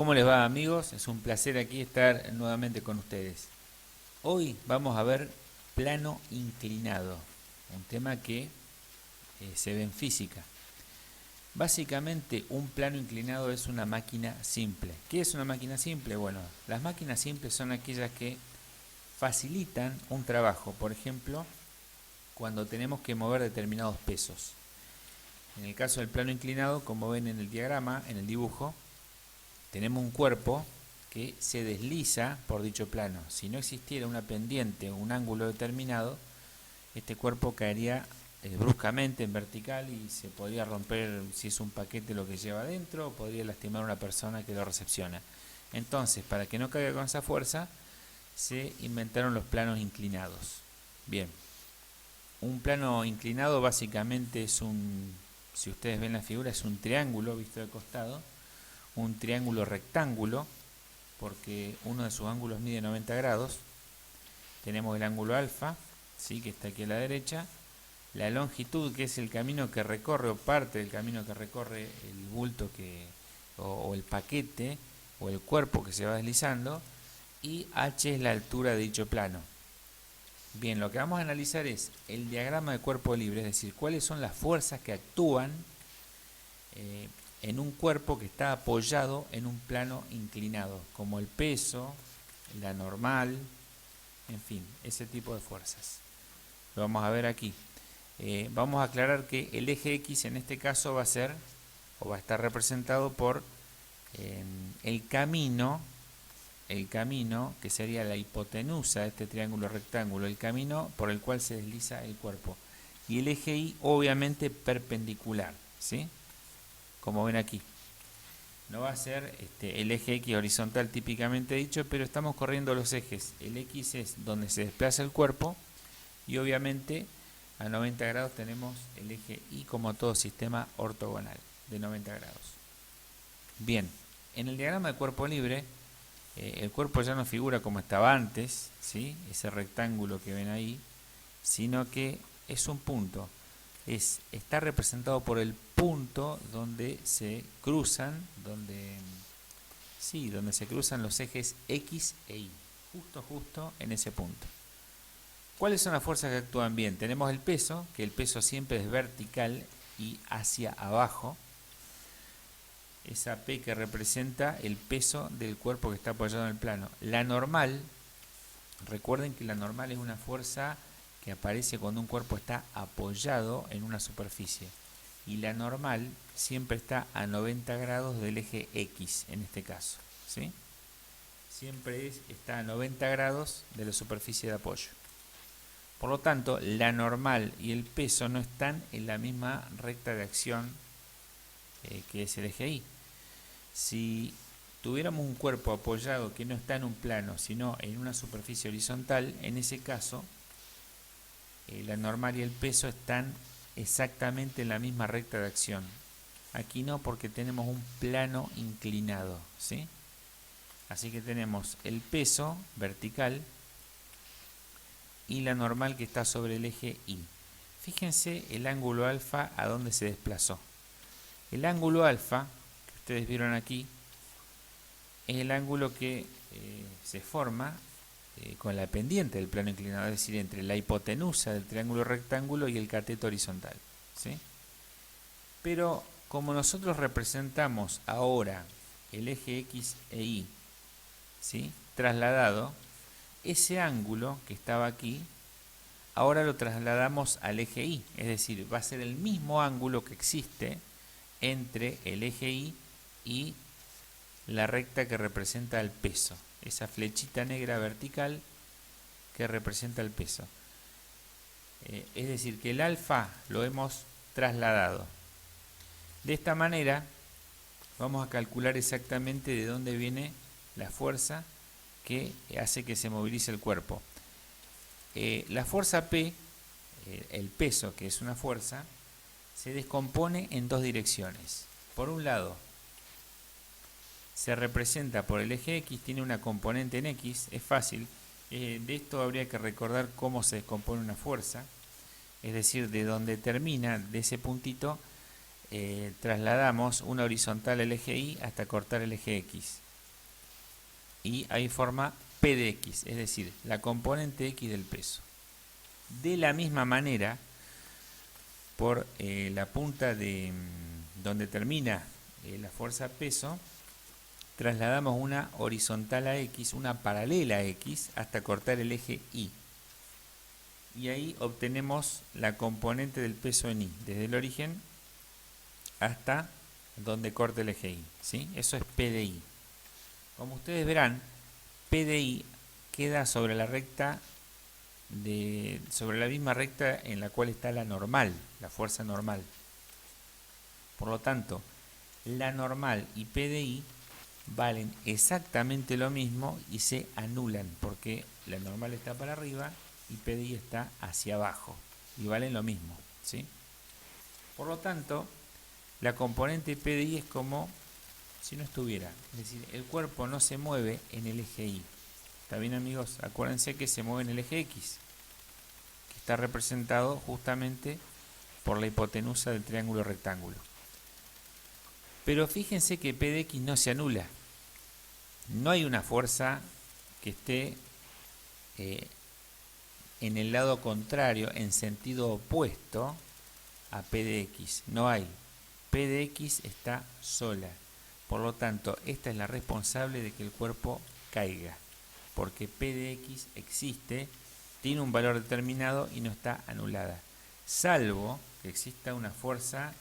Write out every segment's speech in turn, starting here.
¿Cómo les va, amigos? Es un placer aquí estar nuevamente con ustedes. Hoy vamos a ver plano inclinado, un tema que se ve en física. Básicamente, un plano inclinado es una máquina simple. ¿Qué es una máquina simple? Bueno, las máquinas simples son aquellas que facilitan un trabajo. Por ejemplo, cuando tenemos que mover determinados pesos. En el caso del plano inclinado, como ven en el diagrama, en el dibujo, tenemos un cuerpo que se desliza por dicho plano. Si no existiera una pendiente o un ángulo determinado, este cuerpo caería bruscamente en vertical y se podría romper, si es un paquete, lo que lleva adentro, o podría lastimar a una persona que lo recepciona. Entonces, para que no caiga con esa fuerza, se inventaron los planos inclinados. Bien, un plano inclinado básicamente es si ustedes ven la figura, es un triángulo visto de costado, un triángulo rectángulo, porque uno de sus ángulos mide 90 grados. Tenemos el ángulo alfa, ¿sí?, que está aquí a la derecha, la longitud, que es el camino que recorre, o parte del camino que recorre el bulto o el paquete o el cuerpo que se va deslizando, y h es la altura de dicho plano. Bien, lo que vamos a analizar es el diagrama de cuerpo libre, es decir, cuáles son las fuerzas que actúan en un cuerpo que está apoyado en un plano inclinado, como el peso, la normal, en fin, ese tipo de fuerzas. Lo vamos a ver aquí. Vamos a aclarar que el eje X en este caso va a ser, o va a estar representado por el camino que sería la hipotenusa de este triángulo rectángulo, el camino por el cual se desliza el cuerpo. Y el eje Y obviamente perpendicular, ¿sí?, como ven aquí. No va a ser el eje X horizontal típicamente dicho, pero estamos corriendo los ejes. El X es donde se desplaza el cuerpo y obviamente a 90 grados tenemos el eje Y como todo sistema ortogonal de 90 grados. Bien, en el diagrama de cuerpo libre, el cuerpo ya no figura como estaba antes, ¿sí?, ese rectángulo que ven ahí, sino que es un punto. Está representado por el punto donde se cruzan, donde se cruzan los ejes X e Y, justo en ese punto. ¿Cuáles son las fuerzas que actúan bien? Tenemos el peso, que el peso siempre es vertical y hacia abajo. Esa P que representa el peso del cuerpo que está apoyado en el plano. La normal, recuerden que la normal es una fuerza que aparece cuando un cuerpo está apoyado en una superficie. Y la normal siempre está a 90 grados del eje X, en este caso, ¿sí? Siempre está a 90 grados de la superficie de apoyo. Por lo tanto, la normal y el peso no están en la misma recta de acción que es el eje Y. Si tuviéramos un cuerpo apoyado que no está en un plano, sino en una superficie horizontal, en ese caso, la normal y el peso están exactamente en la misma recta de acción. Aquí no, porque tenemos un plano inclinado, ¿sí? Así que tenemos el peso vertical y la normal que está sobre el eje Y. Fíjense el ángulo alfa a dónde se desplazó. El ángulo alfa, que ustedes vieron aquí, es el ángulo que se forma con la pendiente del plano inclinado, es decir, entre la hipotenusa del triángulo rectángulo y el cateto horizontal, ¿sí? Pero como nosotros representamos ahora el eje X e Y, ¿sí?, trasladado, ese ángulo que estaba aquí, ahora lo trasladamos al eje Y, es decir, va a ser el mismo ángulo que existe entre el eje Y y la recta que representa el peso, esa flechita negra vertical que representa el peso. Es decir, que el alfa lo hemos trasladado. De esta manera vamos a calcular exactamente de dónde viene la fuerza que hace que se movilice el cuerpo. La fuerza P, el peso, que es una fuerza, se descompone en dos direcciones. Por un lado, se representa por el eje X, tiene una componente en X, es fácil. De esto habría que recordar cómo se descompone una fuerza, es decir, de donde termina, de ese puntito, trasladamos una horizontal al eje Y hasta cortar el eje X. y ahí forma P de X, es decir, la componente X del peso. De la misma manera, por la punta de donde termina la fuerza peso, trasladamos una horizontal a X, una paralela a X, hasta cortar el eje Y. Y ahí obtenemos la componente del peso en Y, desde el origen hasta donde corta el eje Y, ¿sí? Eso es P de Y. Como ustedes verán, P de Y queda sobre la recta sobre la misma recta en la cual está la normal, la fuerza normal. Por lo tanto, la normal y P de I valen exactamente lo mismo y se anulan porque la normal está para arriba y P de I está hacia abajo y valen lo mismo, ¿sí? Por lo tanto, la componente P de I es como si no estuviera, es decir, el cuerpo no se mueve en el eje Y. ¿Está bien, amigos? Acuérdense que se mueve en el eje X, que está representado justamente por la hipotenusa del triángulo rectángulo. Pero fíjense que P de X no se anula. No hay una fuerza que esté en el lado contrario, en sentido opuesto a P de X. No hay. P de X está sola. Por lo tanto, esta es la responsable de que el cuerpo caiga. Porque P de X existe, tiene un valor determinado y no está anulada. Salvo que exista una fuerza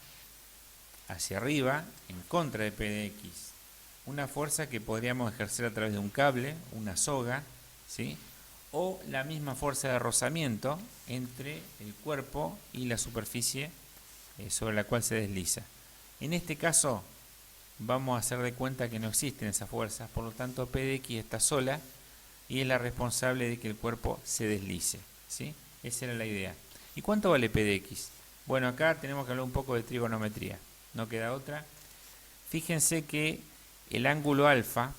hacia arriba, en contra de P de X. Una fuerza que podríamos ejercer a través de un cable, una soga, ¿sí? O la misma fuerza de rozamiento entre el cuerpo y la superficie sobre la cual se desliza. En este caso, vamos a hacer de cuenta que no existen esas fuerzas, por lo tanto P de X está sola y es la responsable de que el cuerpo se deslice, ¿sí? Esa era la idea. ¿Y cuánto vale P de X? Bueno, acá tenemos que hablar un poco de trigonometría. No queda otra. Fíjense que el ángulo alfa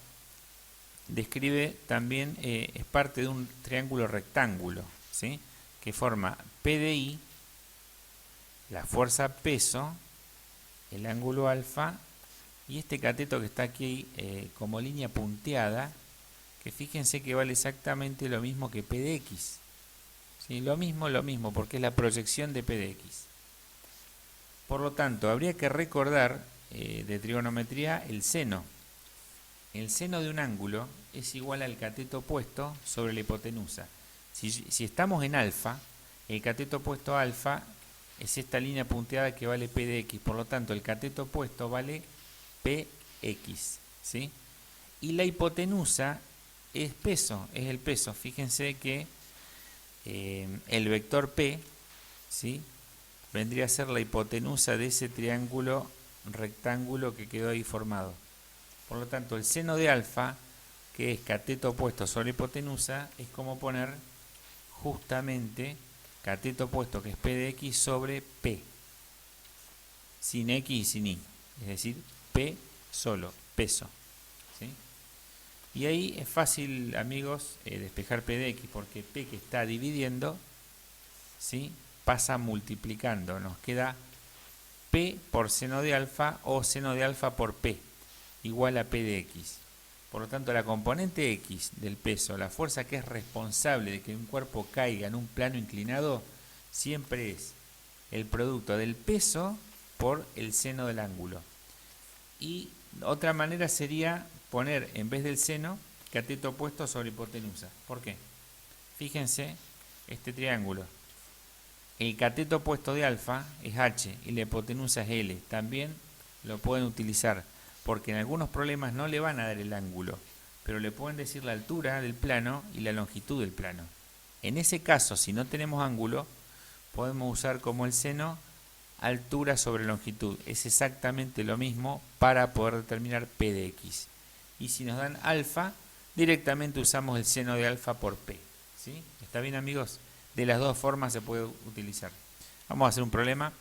describe también, es parte de un triángulo rectángulo, ¿sí? Que forma P de I, la fuerza peso, el ángulo alfa y este cateto que está aquí como línea punteada, que fíjense que vale exactamente lo mismo que P de X. ¿Sí? Lo mismo, porque es la proyección de P de X. Por lo tanto, habría que recordar de trigonometría el seno. El seno de un ángulo es igual al cateto opuesto sobre la hipotenusa. Si estamos en alfa, el cateto opuesto a alfa es esta línea punteada que vale P de X. Por lo tanto, el cateto opuesto vale PX, ¿sí? Y la hipotenusa es peso, es el peso. Fíjense que el vector P, ¿sí?, vendría a ser la hipotenusa de ese triángulo rectángulo que quedó ahí formado. Por lo tanto, el seno de alfa, que es cateto opuesto sobre hipotenusa, es como poner justamente cateto opuesto, que es P de X, sobre P, sin X y sin Y, es decir, P solo, peso, ¿sí? Y ahí es fácil, amigos, despejar P de X, porque P que está dividiendo, ¿sí?, pasa multiplicando. Nos queda P por seno de alfa o seno de alfa por P, igual a P de X. Por lo tanto, la componente X del peso, la fuerza que es responsable de que un cuerpo caiga en un plano inclinado, siempre es el producto del peso por el seno del ángulo. Y otra manera sería poner, en vez del seno, cateto opuesto sobre hipotenusa. ¿Por qué? Fíjense este triángulo. El cateto opuesto de alfa es H y la hipotenusa es L. También lo pueden utilizar porque en algunos problemas no le van a dar el ángulo, pero le pueden decir la altura del plano y la longitud del plano. En ese caso, si no tenemos ángulo, podemos usar como el seno altura sobre longitud. Es exactamente lo mismo para poder determinar P de X. Y si nos dan alfa, directamente usamos el seno de alfa por P. ¿Sí? ¿Está bien, amigos? De las dos formas se puede utilizar. Vamos a hacer un problema.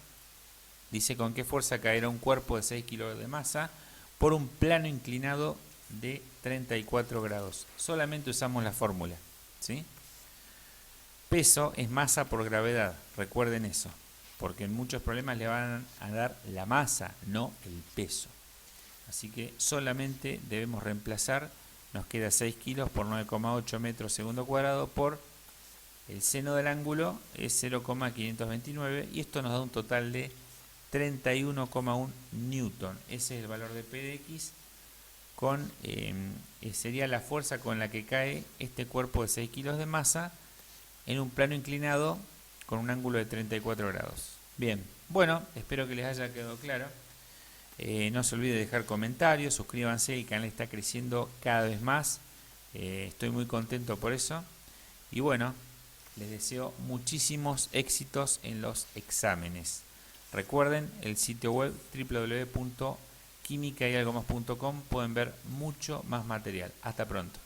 Dice con qué fuerza caerá un cuerpo de 6 kilos de masa por un plano inclinado de 34 grados. Solamente usamos la fórmula, ¿sí? Peso es masa por gravedad, recuerden eso, porque en muchos problemas le van a dar la masa, no el peso. Así que solamente debemos reemplazar nos queda 6 kilos por 9,8 metros segundo cuadrado por el seno del ángulo es 0,529 y esto nos da un total de 31,1 newton. Ese es el valor de P de X con sería la fuerza con la que cae este cuerpo de 6 kilos de masa en un plano inclinado con un ángulo de 34 grados. Bien, bueno, espero que les haya quedado claro. No se olvide de dejar comentarios, suscríbanse, el canal está creciendo cada vez más. Estoy muy contento por eso. Y bueno, les deseo muchísimos éxitos en los exámenes. Recuerden el sitio web www.quimicayalgomás.com, pueden ver mucho más material. Hasta pronto.